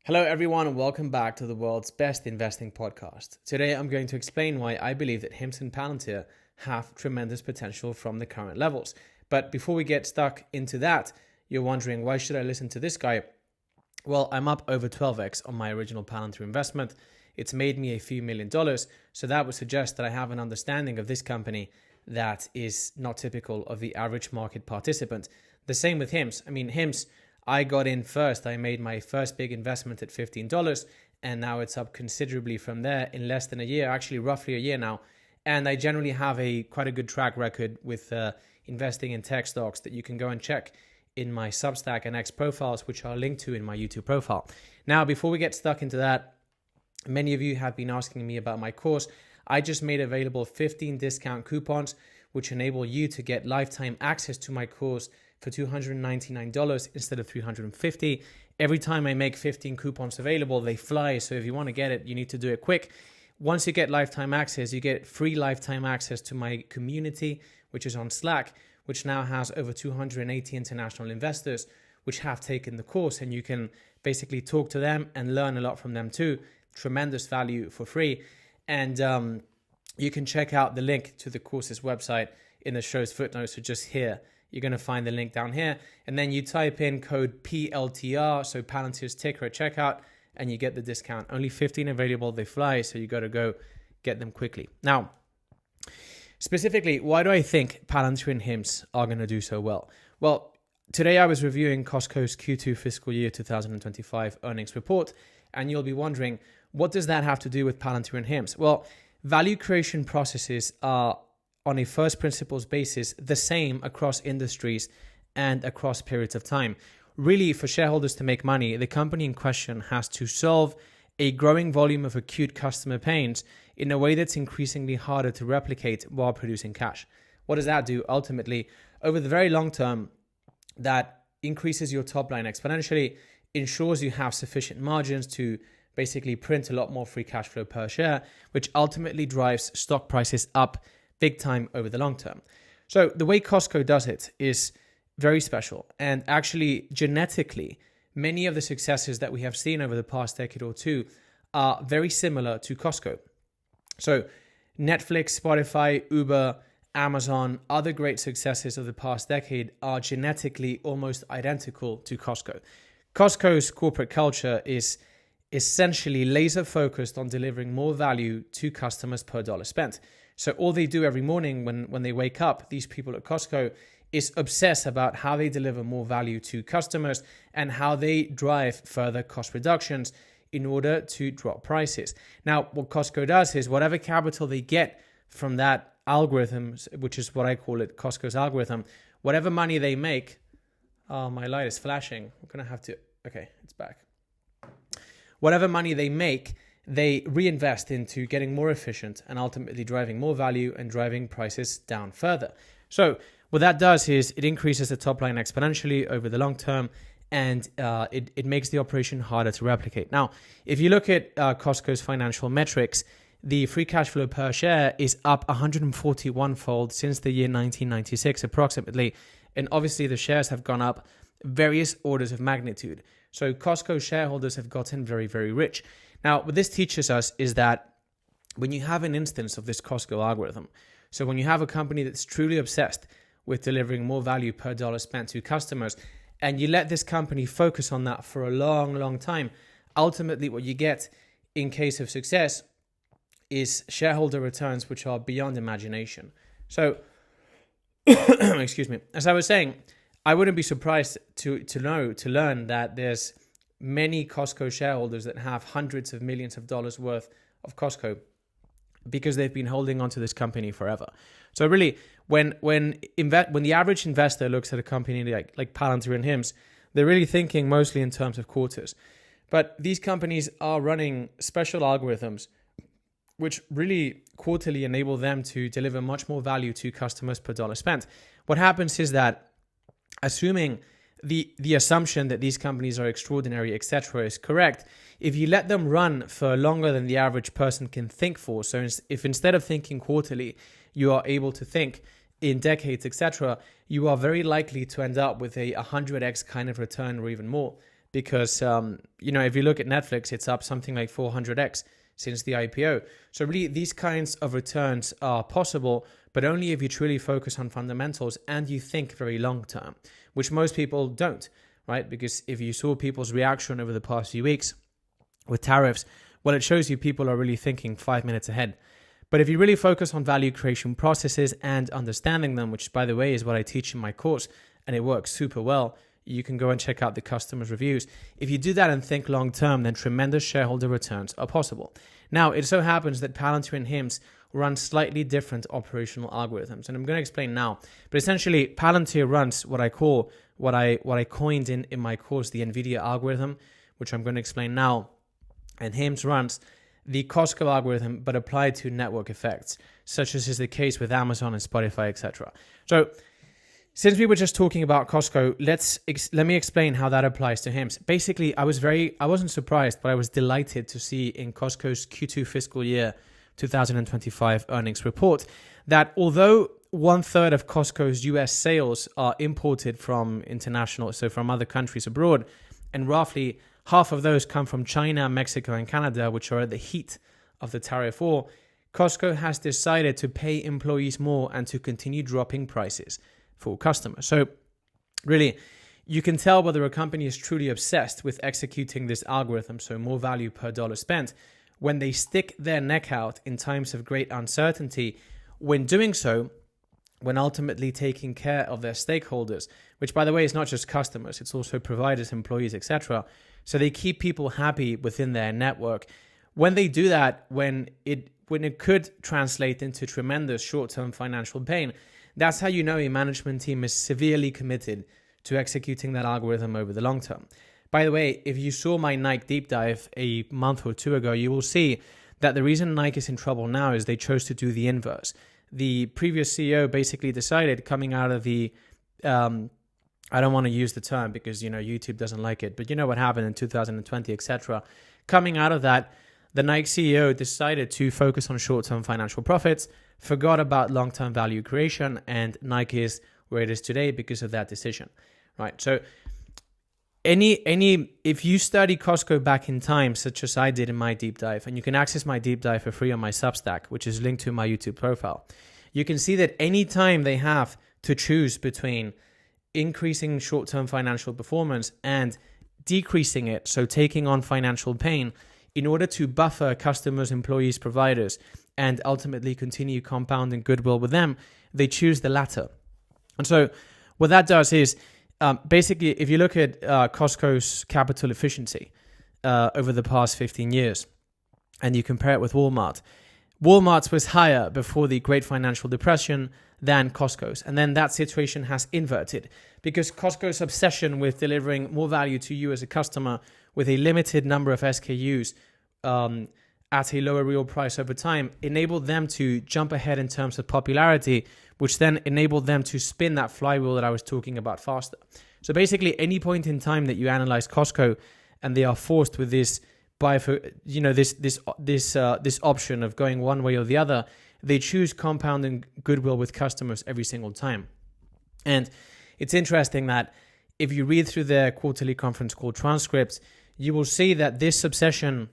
Hello everyone and welcome back to the world's best investing podcast. Today I'm going to explain why I believe that HIMS and Palantir have tremendous potential from the current levels. But before we get stuck into that, you're wondering, why should I listen to this guy? Well, I'm up over 12x on my original Palantir investment. It's made me a few $1,000,000. So that would suggest that I have an understanding of this company that is not typical of the average market participant. The same with HIMS. HIMS, I got in first. I made my first big investment at $15, and now it's up considerably from there in less than a year, actually roughly a year now. And I generally have quite a good track record with investing in tech stocks that you can go and check in my Substack and X profiles, which are linked to in my YouTube profile. Now, before we get stuck into that, many of you have been asking me about my course. I just made available 15 discount coupons, which enable you to get lifetime access to my course for $299 instead of $350. Every time I make 15 coupons available, they fly. So if you want to get it, you need to do it quick. Once you get lifetime access, you get free lifetime access to my community, which is on Slack, which now has over 280 international investors, which have taken the course, and you can basically talk to them and learn a lot from them too. Tremendous value for free. And you can check out the link to the course's website in the show's footnotes. So just here, you're going to find the link down here, and then you type in code PLTR, so Palantir's ticker at checkout, and you get the discount. Only 15 available, they fly, so you got to go get them quickly. Now, specifically, why do I think Palantir and HIMS are going to do so well? Well, today I was reviewing Costco's Q2 fiscal year 2025 earnings report, and you'll be wondering, what does that have to do with Palantir and HIMS? Well, value creation processes are on a first principles basis, the same across industries and across periods of time. Really, for shareholders to make money, the company in question has to solve a growing volume of acute customer pains in a way that's increasingly harder to replicate while producing cash. What does that do? Ultimately, over the very long term, that increases your top line exponentially, ensures you have sufficient margins to basically print a lot more free cash flow per share, which ultimately drives stock prices up big time over the long term. So the way Costco does it is very special. And actually, genetically, many of the successes that we have seen over the past decade or two are very similar to Costco. So Netflix, Spotify, Uber, Amazon, other great successes of the past decade are genetically almost identical to Costco. Costco's corporate culture is essentially laser focused on delivering more value to customers per dollar spent. So all they do every morning when they wake up, these people at Costco, is obsess about how they deliver more value to customers and how they drive further cost reductions in order to drop prices. Now, what Costco does is whatever capital they get from that algorithm, which is what I call it, Costco's algorithm, whatever money they make, oh, my light is flashing. I'm going to have to, okay, it's back. Whatever money they make, they reinvest into getting more efficient and ultimately driving more value and driving prices down further. So what that does is it increases the top line exponentially over the long term, and it makes the operation harder to replicate. Now, if you look at Costco's financial metrics, the free cash flow per share is up 141-fold since the year 1996 approximately. And obviously the shares have gone up various orders of magnitude. So Costco shareholders have gotten very, very rich. Now, what this teaches us is that when you have an instance of this Costco algorithm, so when you have a company that's truly obsessed with delivering more value per dollar spent to customers, and you let this company focus on that for a long, long time, ultimately what you get in case of success is shareholder returns which are beyond imagination. So, excuse me, as I was saying, I wouldn't be surprised to learn that there's many Costco shareholders that have hundreds of millions of dollars worth of Costco because they've been holding onto this company forever. So really, when the average investor looks at a company like Palantir and HIMS, they're really thinking mostly in terms of quarters. But these companies are running special algorithms which really quarterly enable them to deliver much more value to customers per dollar spent. What happens is that, assuming the assumption that these companies are extraordinary, etc., is correct, if you let them run for longer than the average person can think for, so if instead of thinking quarterly, you are able to think in decades, etc., you are very likely to end up with a 100x kind of return or even more, because, if you look at Netflix, it's up something like 400x since the IPO. So really, these kinds of returns are possible, but only if you truly focus on fundamentals and you think very long term, which most people don't, right? Because if you saw people's reaction over the past few weeks with tariffs, well, it shows you people are really thinking 5 minutes ahead. But if you really focus on value creation processes and understanding them, which by the way is what I teach in my course, and it works super well, you can go and check out the customers' reviews. If you do that and think long term, then tremendous shareholder returns are possible. Now, it so happens that Palantir and HIMS run slightly different operational algorithms, and I'm going to explain now. But essentially, Palantir runs what I coined in my course, the Nvidia algorithm, which I'm going to explain now. And HIMS runs the Costco algorithm, but applied to network effects, such as is the case with Amazon and Spotify, etc. So, since we were just talking about Costco, let me explain how that applies to HIMS. Basically, I wasn't surprised, but I was delighted to see in Costco's Q2 fiscal year 2025 earnings report that although 1/3 of Costco's US sales are imported from international, so from other countries abroad, and roughly half of those come from China, Mexico, and Canada, which are at the heat of the tariff war, Costco has decided to pay employees more and to continue dropping prices for customers. So really, you can tell whether a company is truly obsessed with executing this algorithm, so more value per dollar spent, when they stick their neck out in times of great uncertainty. When doing so, when ultimately taking care of their stakeholders, which by the way is not just customers, it's also providers, employees, etc. So they keep people happy within their network. When they do that, when it could translate into tremendous short-term financial pain, that's how you know a management team is severely committed to executing that algorithm over the long term. By the way, if you saw my Nike deep dive a month or two ago, you will see that the reason Nike is in trouble now is they chose to do the inverse. The previous CEO basically decided, coming out of the, I don't want to use the term because, YouTube doesn't like it, but you know what happened in 2020, etc. Coming out of that, the Nike CEO decided to focus on short-term financial profits, forgot about long-term value creation, and Nike is where it is today because of that decision, right? So if you study Costco back in time, such as I did in my deep dive, and you can access my deep dive for free on my Substack, which is linked to my YouTube profile, you can see that any time they have to choose between increasing short-term financial performance and decreasing it, so taking on financial pain, in order to buffer customers, employees, providers, and ultimately continue compounding goodwill with them, they choose the latter. And so what that does is, basically, if you look at Costco's capital efficiency over the past 15 years, and you compare it with Walmart's was higher before the Great Financial Depression than Costco's. And then that situation has inverted because Costco's obsession with delivering more value to you as a customer with a limited number of SKUs at a lower real price over time enabled them to jump ahead in terms of popularity, which then enabled them to spin that flywheel that I was talking about faster. So basically, any point in time that you analyze Costco and they are forced with this this option of going one way or the other, they choose compounding goodwill with customers every single time. And it's interesting that if you read through their quarterly conference call transcripts, you will see that this obsession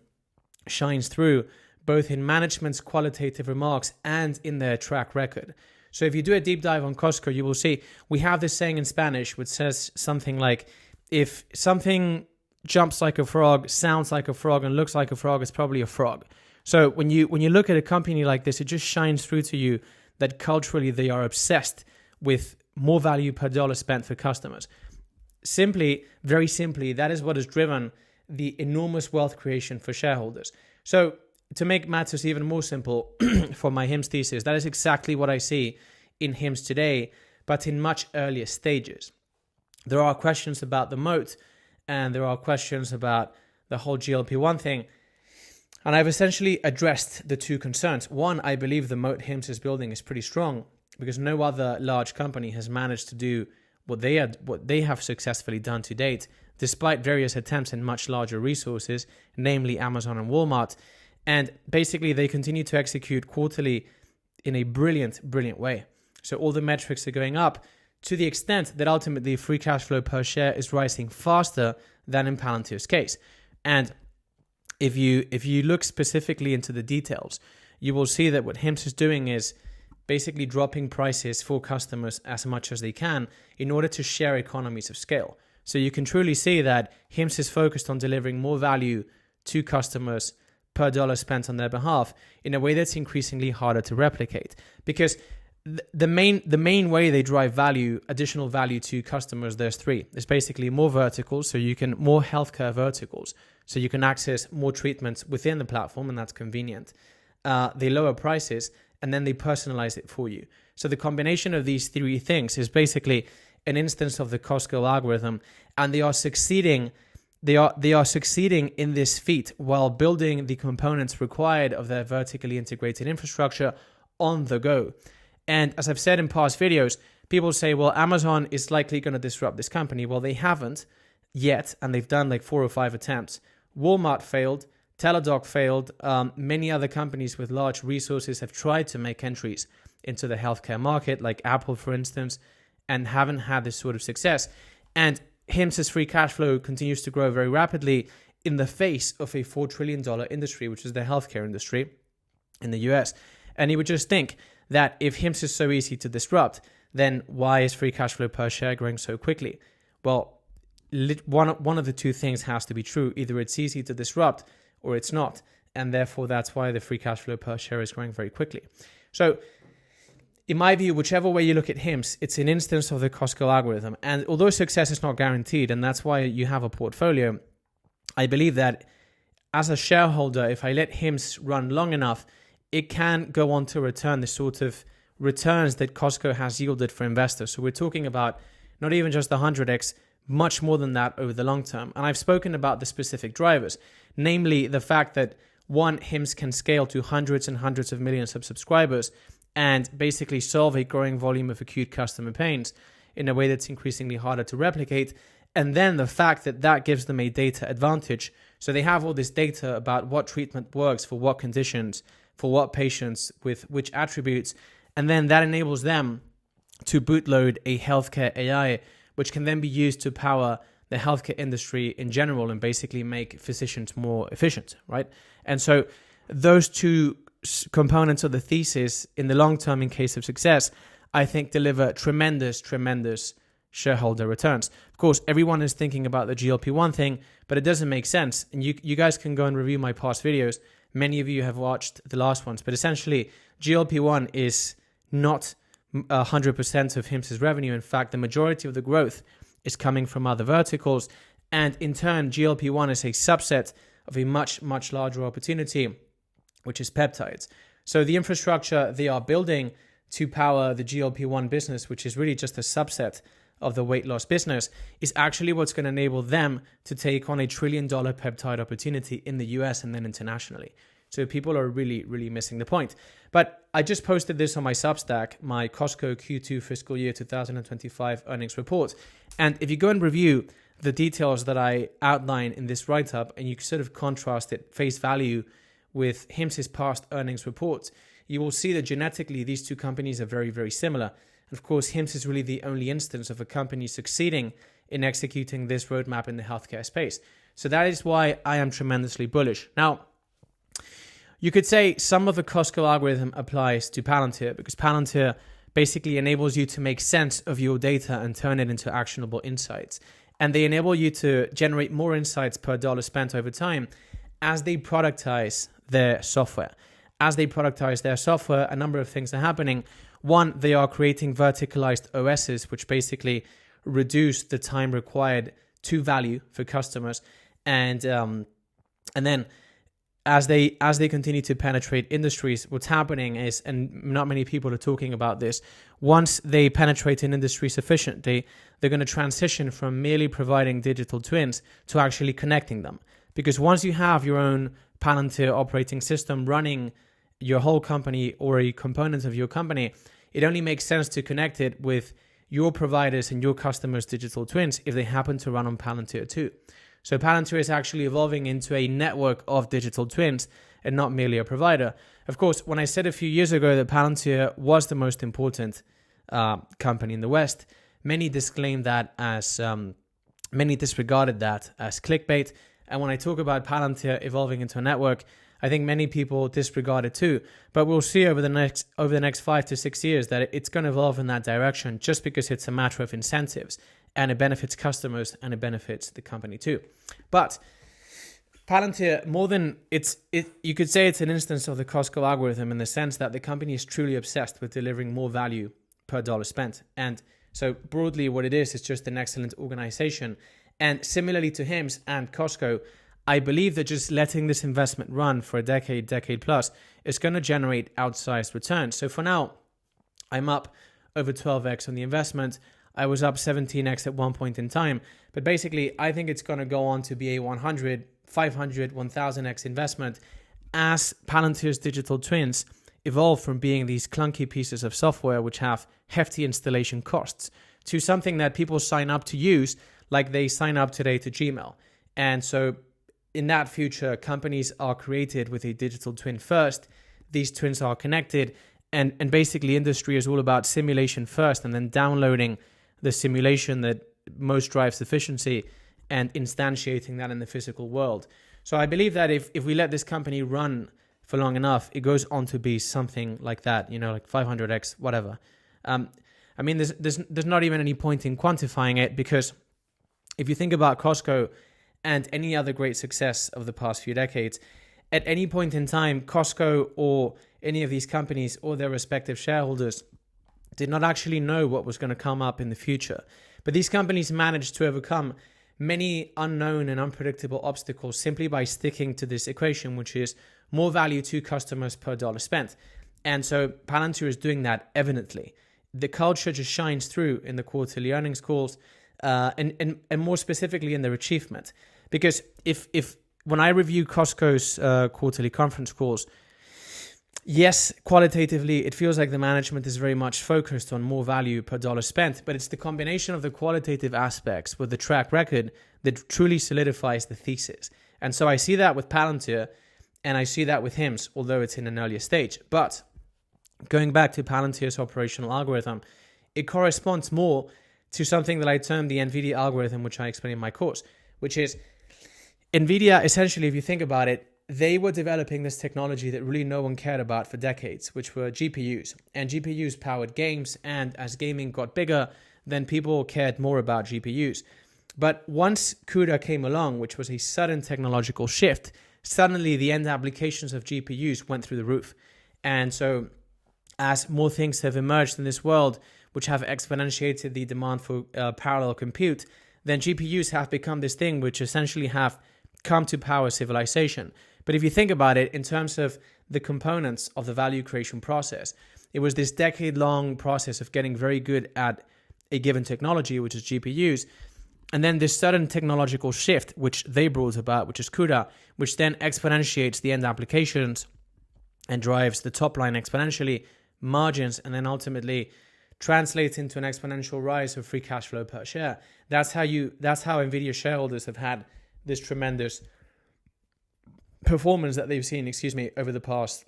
shines through both in management's qualitative remarks and in their track record. So if you do a deep dive on Costco, you will see we have this saying in Spanish which says something like, if something jumps like a frog, sounds like a frog, and looks like a frog, it's probably a frog. So when you look at a company like this, it just shines through to you that culturally they are obsessed with more value per dollar spent for customers. Very simply, that is what has driven the enormous wealth creation for shareholders. So to make matters even more simple for my HIMS thesis, that is exactly what I see in HIMS today, but in much earlier stages. There are questions about the moat, and there are questions about the whole GLP-1 thing. And I've essentially addressed the two concerns. One, I believe the moat HIMS is building is pretty strong because no other large company has managed to do what they have successfully done to date, despite various attempts and much larger resources, namely Amazon and Walmart. And basically, they continue to execute quarterly in a brilliant way. So all the metrics are going up to the extent that ultimately free cash flow per share is rising faster than in Palantir's case. And if you look specifically into the details, you will see that what HIMS is doing is basically dropping prices for customers as much as they can in order to share economies of scale. So you can truly see that HIMS is focused on delivering more value to customers per dollar spent on their behalf in a way that's increasingly harder to replicate. Because the main way they drive additional value to customers, there's three. There's basically more verticals, more healthcare verticals, so you can access more treatments within the platform, and that's convenient. They lower prices, and then they personalize it for you. So the combination of these three things is basically an instance of the Costco algorithm, and they are succeeding in this feat while building the components required of their vertically integrated infrastructure on the go. And as I've said in past videos, people say, well, Amazon is likely going to disrupt this company. Well, they haven't yet, and they've done like 4 or 5 attempts. Walmart failed, Teladoc failed. Many other companies with large resources have tried to make entries into the healthcare market, like Apple, for instance, and haven't had this sort of success. And HIMS's free cash flow continues to grow very rapidly in the face of a $4 trillion industry, which is the healthcare industry in the US. And you would just think that if HIMS is so easy to disrupt, then why is free cash flow per share growing so quickly? Well, one of the two things has to be true. Either it's easy to disrupt or it's not. And therefore, that's why the free cash flow per share is growing very quickly. So in my view, whichever way you look at HIMS, it's an instance of the Costco algorithm. And although success is not guaranteed, and that's why you have a portfolio, I believe that as a shareholder, if I let HIMS run long enough, it can go on to return the sort of returns that Costco has yielded for investors. So we're talking about not even just the 100x, much more than that over the long term. And I've spoken about the specific drivers, namely the fact that one, HIMS can scale to hundreds and hundreds of millions of subscribers and basically solve a growing volume of acute customer pains in a way that's increasingly harder to replicate. And then the fact that that gives them a data advantage. So they have all this data about what treatment works for what conditions, for what patients, with which attributes. And then that enables them to bootload a healthcare AI, which can then be used to power the healthcare industry in general and basically make physicians more efficient, right? And so those two components of the thesis in the long term, in case of success, I think deliver tremendous shareholder returns. Of course, everyone is thinking about the GLP-1 thing, but it doesn't make sense. And you guys can go and review my past videos. Many of you have watched the last ones, but essentially GLP-1 is not 100% of HIMS's revenue. In fact, the majority of the growth is coming from other verticals. And in turn, GLP-1 is a subset of a much larger opportunity, which is peptides. So the infrastructure they are building to power the GLP-1 business, which is really just a subset of the weight loss business, is actually what's going to enable them to take on $1 trillion peptide opportunity in the US and then internationally. So people are really missing the point. But I just posted this on my Substack, my Costco Q2 fiscal year 2025 earnings report. And if you go and review the details that I outline in this write-up and you sort of contrast it face value with HIMS's past earnings reports, you will see that genetically these two companies are very similar. And of course, HIMS is really the only instance of a company succeeding in executing this roadmap in the healthcare space. So that is why I am tremendously bullish. Now, you could say some of the Costco algorithm applies to Palantir because Palantir basically enables you to make sense of your data and turn it into actionable insights. And they enable you to generate more insights per dollar spent over time as they productize their software. As they productize their software, a number of things are happening. One, they are creating verticalized OSs, which basically reduce the time required to value for customers. And then as they continue to penetrate industries, what's happening is, and not many people are talking about this, once they penetrate an industry sufficiently, they're going to transition from merely providing digital twins to actually connecting them. Because once you have your own Palantir operating system running your whole company or a component of your company, it only makes sense to connect it with your providers and your customers' digital twins if they happen to run on Palantir too. So Palantir is actually evolving into a network of digital twins and not merely a provider. Of course, when I said a few years ago that Palantir was the most important company in the West, many disclaimed that as Many disregarded that as clickbait. And when I talk about Palantir evolving into a network, I think many people disregard it too. But we'll see over the next 5 to 6 years that it's going to evolve in that direction, just because it's a matter of incentives, and it benefits customers and it benefits the company too. But Palantir, more than you could say it's an instance of the Costco algorithm, in the sense that the company is truly obsessed with delivering more value per dollar spent. And so broadly what it is just an excellent organization. And similarly to HIMS and Costco, I believe that just letting this investment run for a decade plus, is going to generate outsized returns. So for now, I'm up over 12x on the investment. I was up 17x at one point in time. But basically, I think it's going to go on to be a 100, 500, 1000x investment as Palantir's digital twins evolve from being these clunky pieces of software which have hefty installation costs to something that people sign up to use, like they sign up today to Gmail. And so in that future, companies are created with a digital twin first. These twins are connected, and basically industry is all about simulation first, and then downloading the simulation that most drives efficiency and instantiating that in the physical world. So I believe that if we let this company run for long enough, it goes on to be something like that, like 500x, whatever. I mean, there's not even any point in quantifying it, because if you think about Costco and any other great success of the past few decades, at any point in time, Costco or any of these companies or their respective shareholders did not actually know what was going to come up in the future. But these companies managed to overcome many unknown and unpredictable obstacles simply by sticking to this equation, which is more value to customers per dollar spent. And so Palantir is doing that evidently. The culture just shines through in the quarterly earnings calls, and more specifically in their achievement. Because if when I review Costco's quarterly conference calls, yes, qualitatively, it feels like the management is very much focused on more value per dollar spent, but it's the combination of the qualitative aspects with the track record that truly solidifies the thesis. And so I see that with Palantir, and I see that with HIMS, although it's in an earlier stage. But going back to Palantir's operational algorithm, it corresponds more to something that I term the Nvidia algorithm, which I explain in my course, which is Nvidia, essentially, if you think about it, they were developing this technology that really no one cared about for decades, which were GPUs. And GPUs powered games, and as gaming got bigger, then people cared more about GPUs. But once CUDA came along, which was a sudden technological shift, suddenly the end applications of GPUs went through the roof. And so as more things have emerged in this world, which have exponentiated the demand for parallel compute, then GPUs have become this thing which essentially have come to power civilization. But if you think about it in terms of the components of the value creation process, it was this decade-long process of getting very good at a given technology, which is GPUs, and then this sudden technological shift, which they brought about, which is CUDA, which then exponentiates the end applications and drives the top line exponentially, margins, and then ultimately translates into an exponential rise of free cash flow per share. That's how Nvidia shareholders have had this tremendous performance that they've seen, over the past,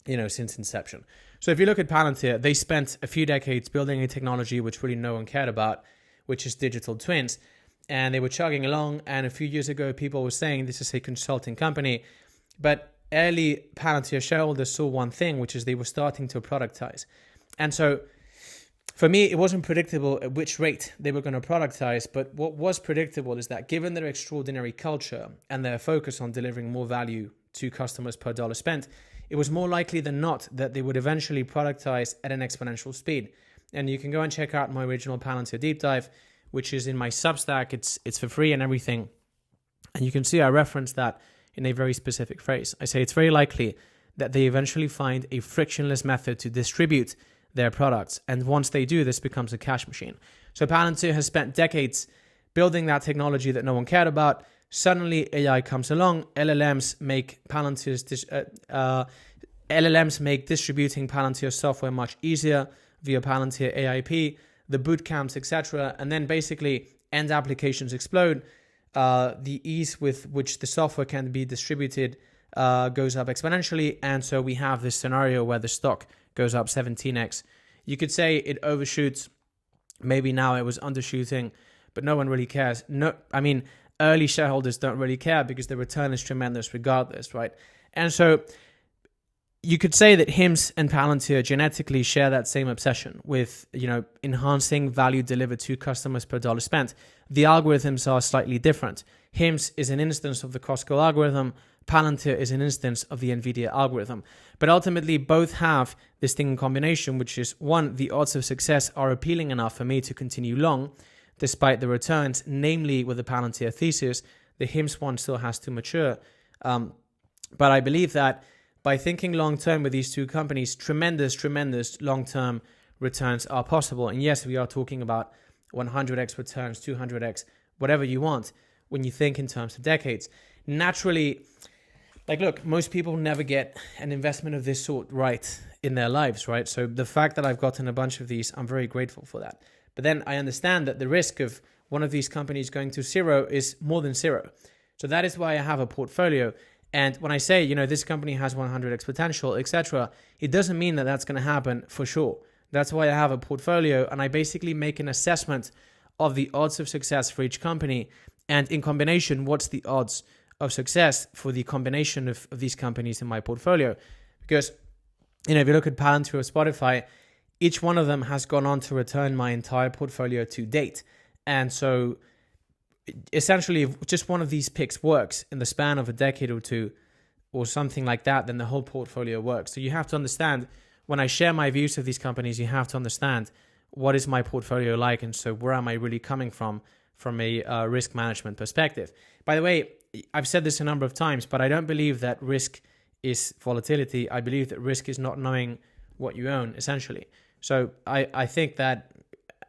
since inception. So if you look at Palantir, they spent a few decades building a technology which really no one cared about, which is digital twins. And they were chugging along. And a few years ago, people were saying this is a consulting company. But early Palantir shareholders saw one thing, which is they were starting to productize. And so for me, it wasn't predictable at which rate they were going to productize, but what was predictable is that given their extraordinary culture and their focus on delivering more value to customers per dollar spent, it was more likely than not that they would eventually productize at an exponential speed. And you can go and check out my original Palantir deep dive, which is in my Substack. It's for free and everything. And you can see I reference that in a very specific phrase. I say it's very likely that they eventually find a frictionless method to distribute their products. And once they do, this becomes a cash machine. So Palantir has spent decades building that technology that no one cared about. Suddenly AI comes along. LLMs make distributing Palantir software much easier via Palantir AIP, the boot camps, etc. And then basically end applications explode. The ease with which the software can be distributed goes up exponentially. And so we have this scenario where the stock goes up 17x. You could say it overshoots. Maybe now it was undershooting. but no one really cares. Early shareholders don't really care because the return is tremendous regardless, right? And so you could say that HIMS and Palantir genetically share that same obsession with, enhancing value delivered to customers per dollar spent. The algorithms are slightly different. HIMS is an instance of the Costco algorithm. Palantir is an instance of the Nvidia algorithm. But ultimately, both have this thing in combination, which is, one, the odds of success are appealing enough for me to continue long, despite the returns, namely with the Palantir thesis. The HIMS one still has to mature. But I believe that by thinking long-term with these two companies, tremendous long-term returns are possible. And yes, we are talking about 100x returns, 200x, whatever you want, when you think in terms of decades. Naturally, look, most people never get an investment of this sort right in their lives, right? So the fact that I've gotten a bunch of these, I'm very grateful for that. But then I understand that the risk of one of these companies going to zero is more than zero. So that is why I have a portfolio. And when I say, this company has 100x potential, etc., it doesn't mean that that's going to happen for sure. That's why I have a portfolio, and I basically make an assessment of the odds of success for each company. And in combination, what's the odds of success for the combination of these companies in my portfolio? Because, if you look at Palantir or Spotify, each one of them has gone on to return my entire portfolio to date. And so essentially, if just one of these picks works in the span of a decade or two or something like that, then the whole portfolio works. So you have to understand, when I share my views of these companies, you have to understand what is my portfolio like, and so where am I really coming from a risk management perspective. By the way, I've said this a number of times, but I don't believe that risk is volatility. I believe that risk is not knowing what you own, essentially. So I think that,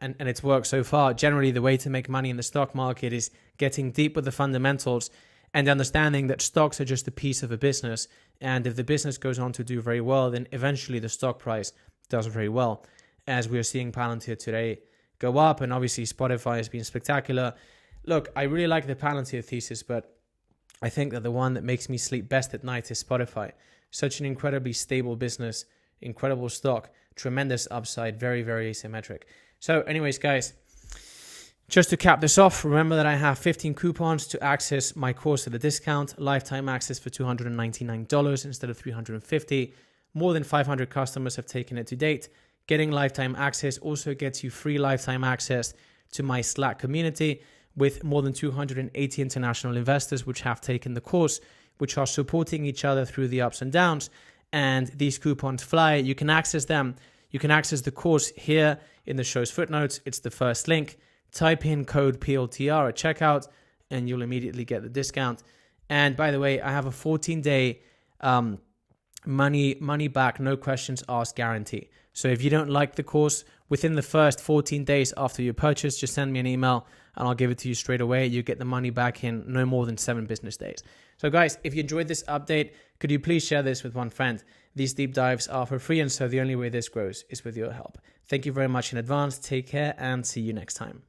and it's worked so far, generally the way to make money in the stock market is getting deep with the fundamentals and understanding that stocks are just a piece of a business. And if the business goes on to do very well, then eventually the stock price does very well, as we are seeing Palantir today go up. And obviously Spotify has been spectacular. Look, I really like the Palantir thesis, but I think that the one that makes me sleep best at night is Spotify. Such an incredibly stable business, incredible stock, tremendous upside, very, very asymmetric. So anyways, guys, just to cap this off, remember that I have 15 coupons to access my course at a discount, lifetime access for $299 instead of $350. More than 500 customers have taken it to date. Getting lifetime access also gets you free lifetime access to my Slack community with more than 280 international investors which have taken the course, which are supporting each other through the ups and downs. And these coupons fly. You can access them. You can access the course here in the show's footnotes. It's the first link. Type in code PLTR at checkout and you'll immediately get the discount. And by the way, I have a 14-day money back, no questions asked guarantee. So if you don't like the course, within the first 14 days after you purchase, just send me an email and I'll give it to you straight away. You get the money back in no more than 7 business days. So guys, if you enjoyed this update, could you please share this with one friend? These deep dives are for free, and so the only way this grows is with your help. Thank you very much in advance. Take care and see you next time.